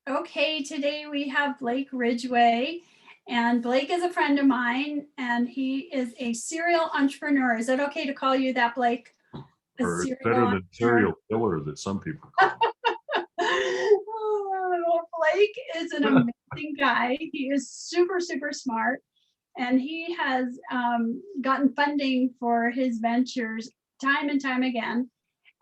Okay, today we have Blake Ridgeway, and Blake is a friend of mine, and he is a serial entrepreneur. Is it okay to call you that, Blake? A Or it's serial better than entrepreneur? serial killer that some people call Oh, Blake is an it. amazing guy. He is super, super smart, and he has gotten funding for his ventures time and time again.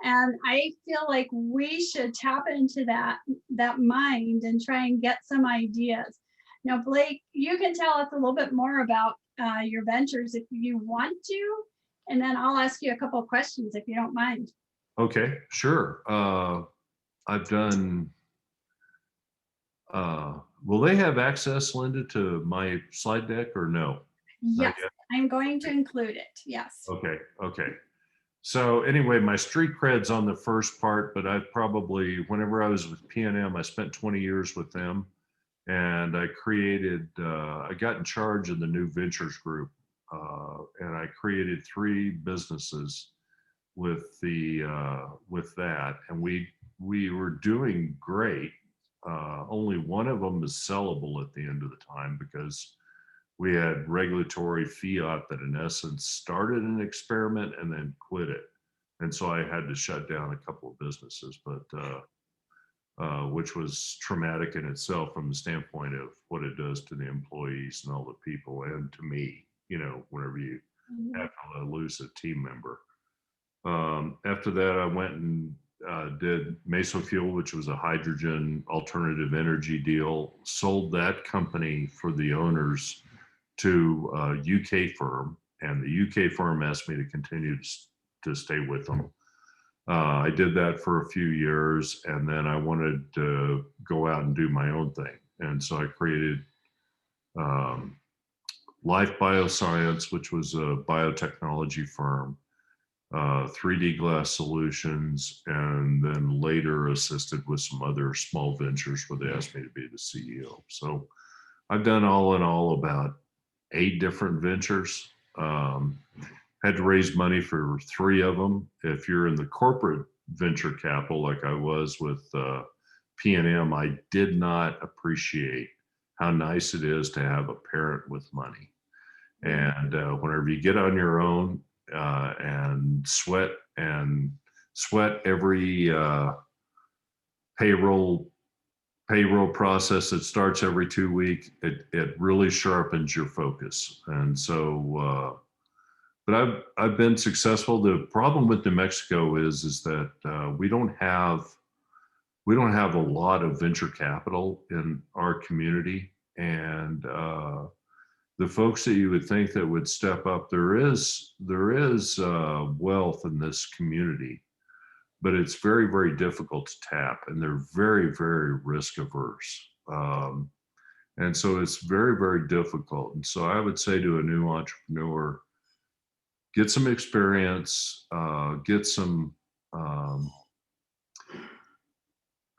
And I feel like we should tap into that mind and try and get some ideas. Now, Blake, you can tell us a little bit more about your ventures if you want to, and then I'll ask you a couple of questions if you don't mind. Okay, sure. I've done, will they have access, Linda, to my slide deck or no? Not Yes, yet? I'm going to include it. Yes. Okay, okay. So anyway, my street cred's on the first part, but I've probably, whenever I was with P&M, I spent 20 years with them. And I created, I got in charge of the new ventures group. And I created 3 businesses with with that. And we were doing great. Only one of them is sellable at the end of the time because we had regulatory fiat that in essence started an experiment and then quit it. And so I had to shut down a couple of businesses, but which was traumatic in itself from the standpoint of what it does to the employees and all the people and to me, whenever you have to lose a team member. After that, I went and did Mesofuel, which was a hydrogen alternative energy deal, sold that company for the owners to a UK firm, and the UK firm asked me to continue to stay with them. I did that for a few years, and then I wanted to go out and do my own thing. And so I created Life Bioscience, which was a biotechnology firm, 3D Glass Solutions, and then later assisted with some other small ventures where they asked me to be the CEO. So I've done all in all about 8 different ventures. Had to raise money for 3 of them. If you're in the corporate venture capital, like I was with P&M, I did not appreciate how nice it is to have a parent with money. And whenever you get on your own and sweat every payroll process that starts every 2 weeks, it really sharpens your focus. And so, but I've been successful. The problem with New Mexico is that we don't have a lot of venture capital in our community, and the folks that you would think that would step up, there is wealth in this community, but it's very, very difficult to tap, and they're very, very risk averse. And so it's very, very difficult. And so I would say to a new entrepreneur, get some experience,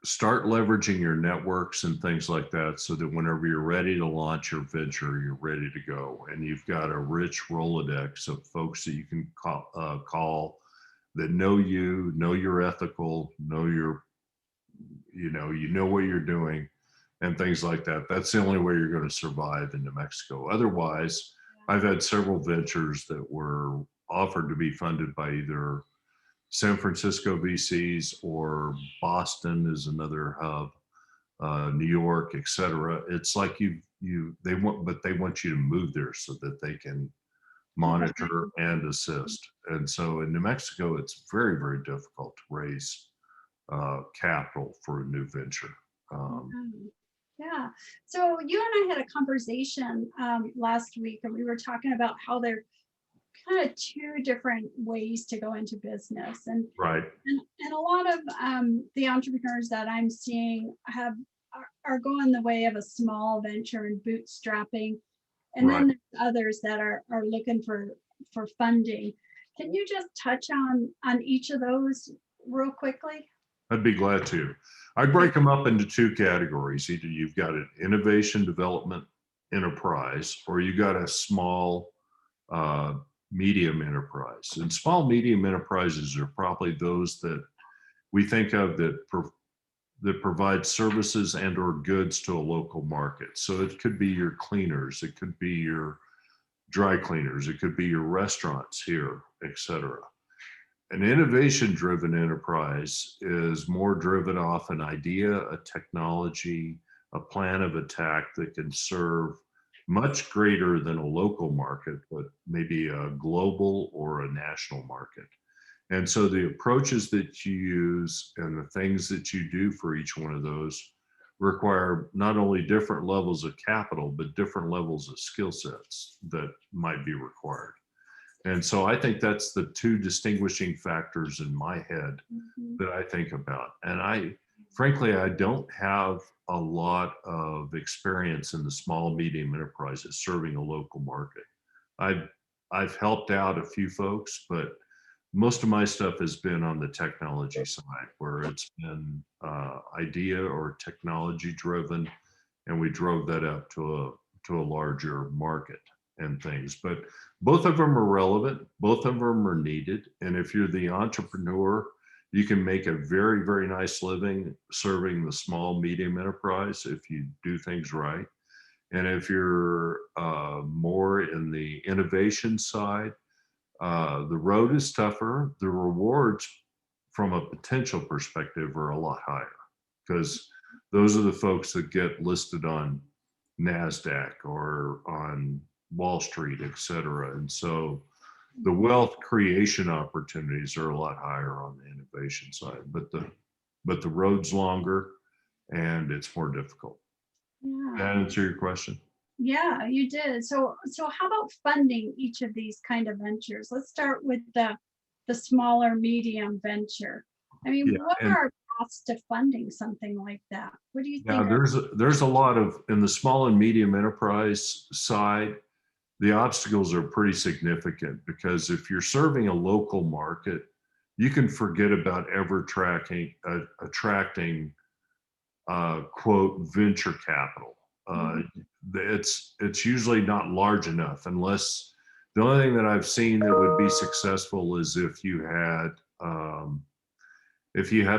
start leveraging your networks and things like that so that whenever you're ready to launch your venture, you're ready to go. And you've got a rich Rolodex of folks that you can call that know you're ethical, you know what you're doing and things like that. That's the only way you're going to survive in New Mexico. Otherwise, I've had several ventures that were offered to be funded by either San Francisco VCs or Boston is another hub, New York, et cetera. It's like they want you to move there so that they can monitor and assist. And so in New Mexico, it's very, very difficult to raise capital for a new venture. Yeah. So you and I had a conversation last week, and we were talking about how there are kind of 2 different ways to go into business, and Right. and a lot of the entrepreneurs that I'm seeing are going the way of a small venture and bootstrapping, and Right. then there's others that are looking for funding. Can you just touch on each of those real quickly? I'd be glad to. I'd break them up into 2 categories. Either you've got an innovation development enterprise, or you got a small, medium enterprise. And small, medium enterprises are probably those that we think of that that provides services and or goods to a local market. So it could be your cleaners, it could be your dry cleaners, it could be your restaurants here, etc. An innovation-driven enterprise is more driven off an idea, a technology, a plan of attack that can serve much greater than a local market, but maybe a global or a national market. And so the approaches that you use and the things that you do for each one of those require not only different levels of capital, but different levels of skill sets that might be required. And so I think that's the two distinguishing factors in my head that I think about. And frankly, I don't have a lot of experience in the small, medium enterprises serving a local market. I've helped out a few folks, but most of my stuff has been on the technology side, where it's been idea or technology driven, and we drove that up to a larger market and things. But both of them are relevant, both of them are needed. And if you're the entrepreneur, you can make a very, very nice living serving the small, medium enterprise if you do things right. And if you're more in the innovation side, the road is tougher. The rewards from a potential perspective are a lot higher, because those are the folks that get listed on NASDAQ or on Wall Street, et cetera. And so the wealth creation opportunities are a lot higher on the innovation side, but the road's longer and it's more difficult. Yeah. That answer your question? Yeah, you did. So how about funding each of these kind of ventures? Let's start with the smaller, medium venture. I mean, Yeah, what are costs to funding something like that? What do you yeah, think? there's a lot of, in the small and medium enterprise side, the obstacles are pretty significant, because if you're serving a local market, you can forget about ever attracting quote venture capital. It's usually not large enough, unless the only thing that I've seen that would be successful is if you had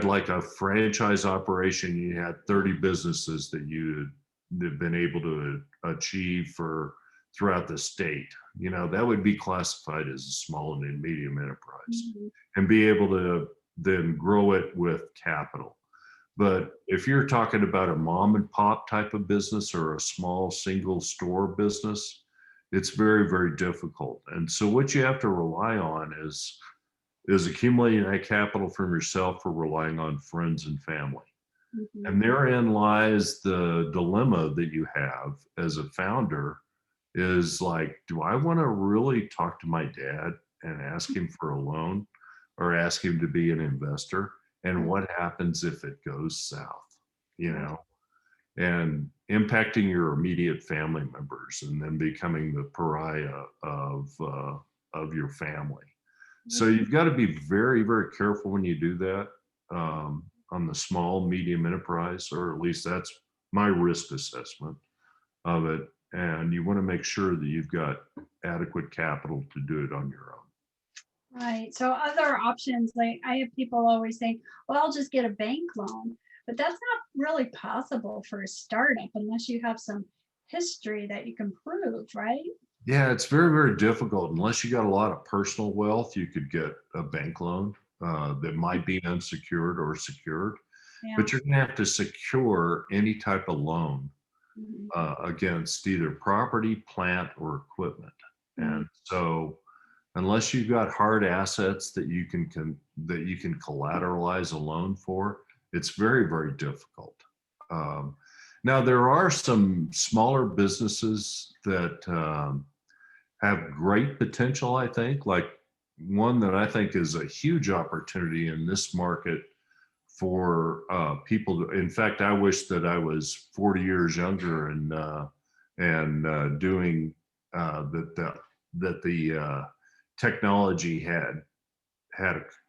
like a franchise operation, you had 30 businesses that you'd been able to achieve throughout the state. That would be classified as a small and medium enterprise, and be able to then grow it with capital. But if you're talking about a mom and pop type of business or a small single store business, it's very, very difficult. And so what you have to rely on is accumulating that capital from yourself, or relying on friends and family. And therein lies the dilemma that you have as a founder, is like, do I want to really talk to my dad and ask him for a loan, or ask him to be an investor? And what happens if it goes south, and impacting your immediate family members, and then becoming the pariah of your family. So you've got to be very, very careful when you do that, on the small, medium enterprise, or at least that's my risk assessment of it. And you want to make sure that you've got adequate capital to do it on your own. Right. So other options, like I have people always saying, well, I'll just get a bank loan, but that's not really possible for a startup unless you have some history that you can prove, right? Yeah, it's very, very difficult. Unless you got a lot of personal wealth, you could get a bank loan that might be unsecured or secured, but you're going to have to secure any type of loan against either property, plant, or equipment. And so unless you've got hard assets that you can collateralize a loan for, it's very, very difficult. Now, there are some smaller businesses that have great potential, I think. Like one that I think is a huge opportunity in this market for people. In fact, I wish that I was 40 years younger and doing that the technology had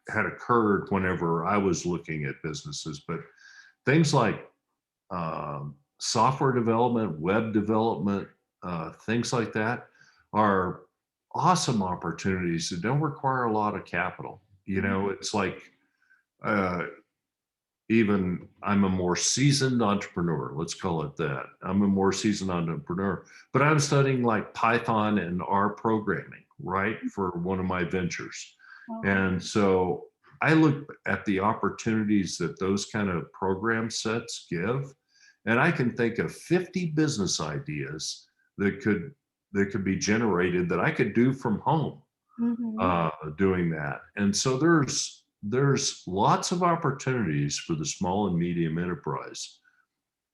occurred whenever I was looking at businesses. But things like software development, web development, things like that are awesome opportunities that don't require a lot of capital. It's like I'm a more seasoned entrepreneur. Let's call it that. I'm a more seasoned entrepreneur, but I'm studying like Python and R programming, right, for one of my ventures. Oh, And so I look at the opportunities that those kind of program sets give, and I can think of 50 business ideas that could be generated that I could do from home, mhm. doing that. And so there's lots of opportunities for the small and medium enterprise.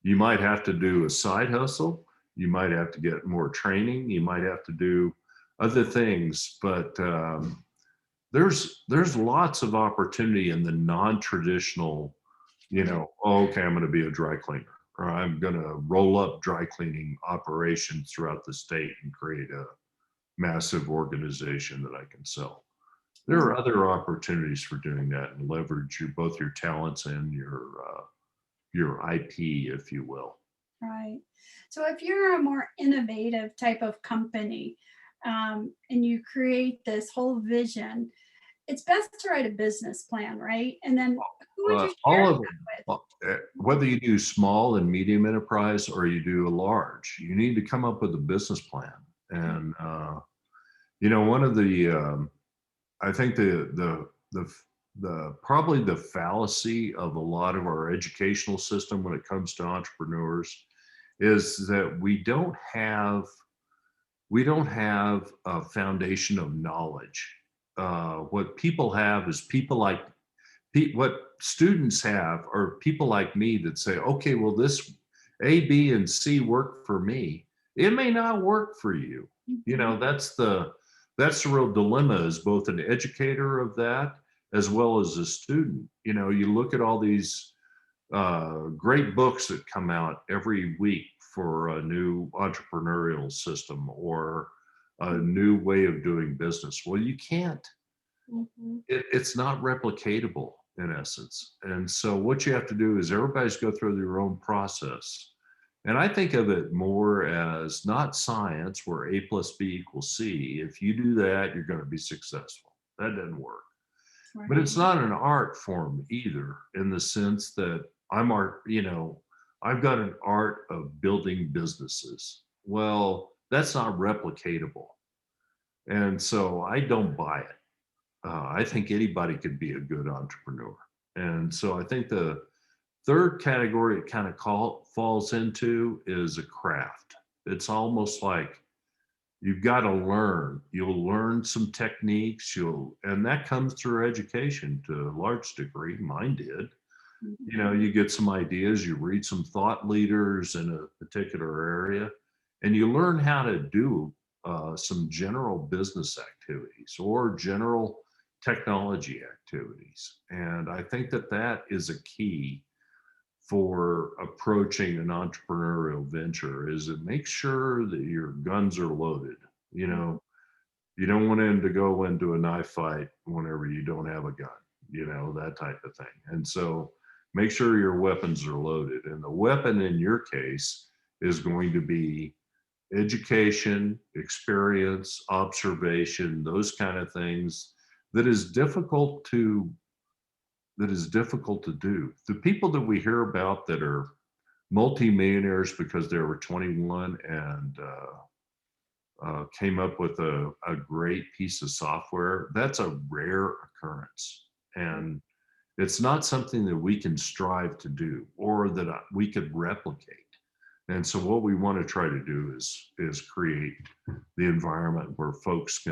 You might have to do a side hustle. You might have to get more training. You might have to do other things, but there's lots of opportunity in the non-traditional, oh, okay, I'm going to be a dry cleaner, or I'm going to roll up dry cleaning operations throughout the state and create a massive organization that I can sell. There Mm, are other opportunities for doing that and leverage both your talents and your IP, if you will. right. So if you're a more innovative type of company, and you create this whole vision, it's best to write a business plan, right? And then who would you share All of that with? whether you do small and medium enterprise or you do a large, you need to come up with a business plan. And one of the I think the probably the fallacy of a lot of our educational system when it comes to entrepreneurs is that we don't have a foundation of knowledge. What people have is what students have are people like me that say, okay, well, this A, B, and C work for me. It may not work for you. Mhm. That's the real dilemma as both an educator of that as well as a student. You look at all these great books that come out every week for a new entrepreneurial system or a new way of doing business. Well, you can't. Mhm. It's not replicatable in essence. And so what you have to do is everybody's go through their own process. And I think of it more as not science where A plus B equals C. If you do that, you're going to be successful. That doesn't work. But it's Right. not an art form either, in the sense that I've got an art of building businesses. Well, that's not replicatable. And so I don't buy it. I think anybody could be a good entrepreneur. And so I think the third category it kind of falls into is a craft. It's almost like you've got to learn. You'll learn some techniques. And that comes through education to a large degree. Mine did. Mhm. You get some ideas, you read some thought leaders in a particular area, and you learn how to do some general business activities or general technology activities. And I think that is a key for approaching an entrepreneurial venture is to make sure that your guns are loaded. You Mhm. know, you don't want him to go into a knife fight whenever you don't have a gun, that type of thing. And so make sure your weapons are loaded. And the weapon in your case is going to be education, experience, observation, those kind of things that is difficult to do. The people that we hear about that are multimillionaires because they were 21 and came up with a great piece of software, that's a rare occurrence. And it's not something that we can strive to do or that we could replicate. And so what we want to try to do is create the environment where folks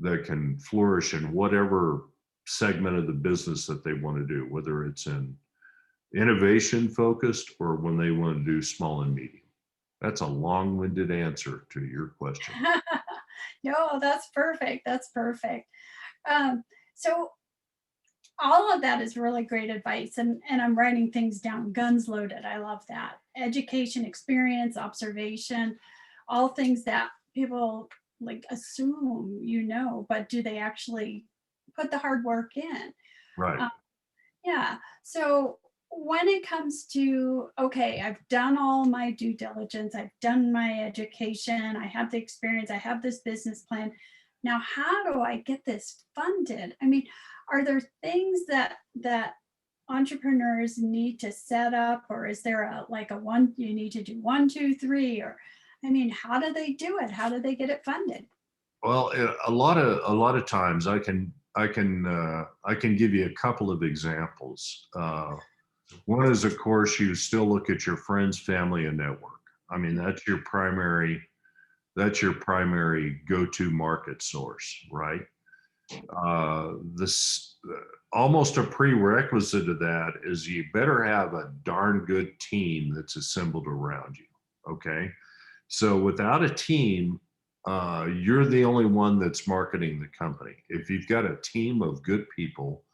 that can flourish in whatever segment of the business that they want to do, whether it's in innovation focused or when they want to do small and medium. That's a long-winded answer to your question. No, that's perfect. That's perfect. So all of that is really great advice, and I'm writing things down. Guns loaded. I love that. Education, experience, observation, all things that people like assume but do they actually put the hard work in? Right. Uh, yeah. So when it comes to, okay, I've done all my due diligence, I've done my education, I have the experience, I have this business plan. Now, how do I get this funded? I mean, are there things that entrepreneurs need to set up, or is there like a one, you need to do 1, 2, 3, or, I mean, how do they do it? How do they get it funded? Well, a lot of times I can give you a couple of examples. One is, of course, you still look at your friends, family, and network. I mean, that's your primary go-to market source, right? This almost a prerequisite of that is you better have a darn good team that's assembled around you. Okay, so without a team, you're the only one that's marketing the company. If you've got a team of good people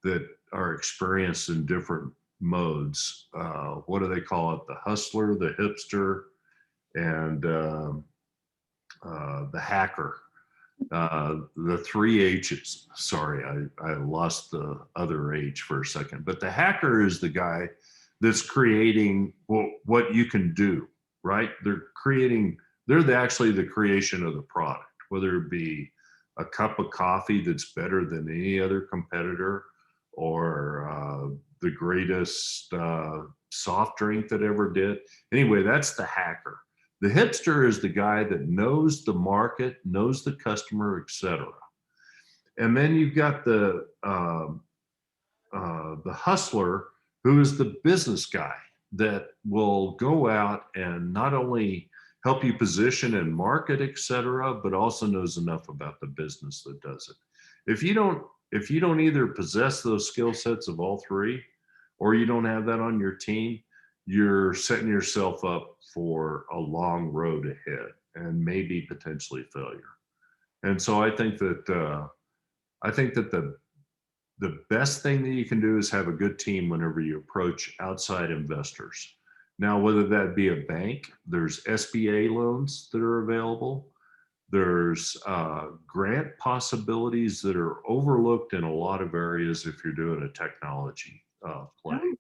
that are experienced in different modes, what do they call it? The hustler, the hipster, and the hacker. The three H's. Sorry, I lost the other H for a second. But the hacker is the guy that's creating what you can do, right? They're actually the creation of the product, whether it be a cup of coffee that's better than any other competitor, or the greatest soft drink that ever did. Anyway, that's the hacker. The hipster is the guy that knows the market, knows the customer, etc. And then you've got the hustler, who is the business guy that will go out and not only help you position and market, etc., but also knows enough about the business that does it. If you don't either possess those skill sets of all three, or you don't have that on your team, you're setting yourself up for a long road ahead and maybe potentially failure. And so I think that the best thing that you can do is have a good team whenever you approach outside investors. Now, whether that be a bank, there's SBA loans that are available. There's grant possibilities that are overlooked in a lot of areas if you're doing a technology play. Oh,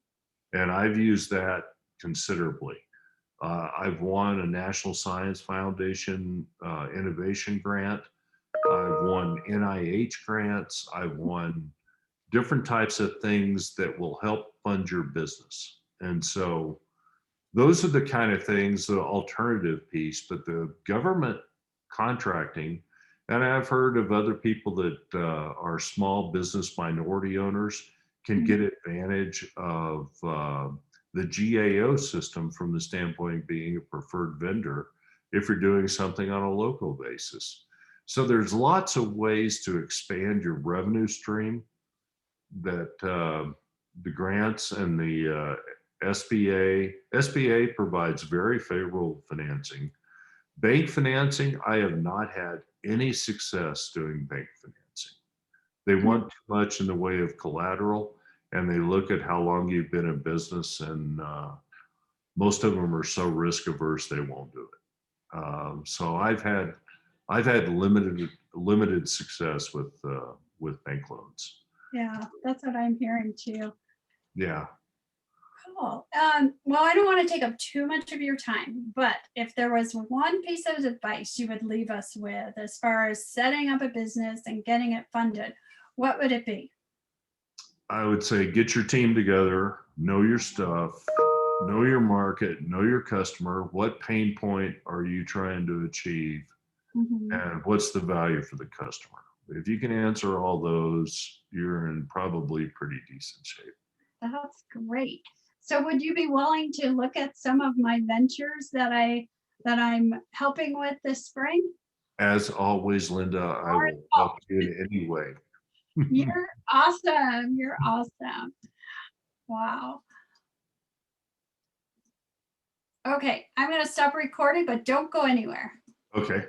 And I've used that considerably. I've won a National Science Foundation innovation grant. I've won NIH grants. I've won different types of things that will help fund your business. And so those are the kind of things, the alternative piece, but the government contracting, and I've heard of other people that are small business minority owners can get advantage of the GAO system from the standpoint of being a preferred vendor if you're doing something on a local basis. So there's lots of ways to expand your revenue stream that the grants and the SBA provides very favorable financing. Bank financing, I have not had any success doing bank financing. They want too much in the way of collateral, and they look at how long you've been in business, and most of them are so risk averse they won't do it. So I've had limited success with bank loans. yeah, that's what I'm hearing too. Yeah. Cool. Well, I don't want to take up too much of your time, but if there was one piece of advice you would leave us with as far as setting up a business and getting it funded, what would it be? I would say get your team together, know your stuff, know your market, know your customer. What pain point are you trying to achieve? Mhm. And what's the value for the customer? If you can answer all those, you're in probably pretty decent shape. That's great. So would you be willing to look at some of my ventures that I'm helping with this spring? As always, Linda, I Or- will Oh, help you in any way. you're awesome. You're awesome. Wow. Okay, I'm going to stop recording, but don't go anywhere. Okay.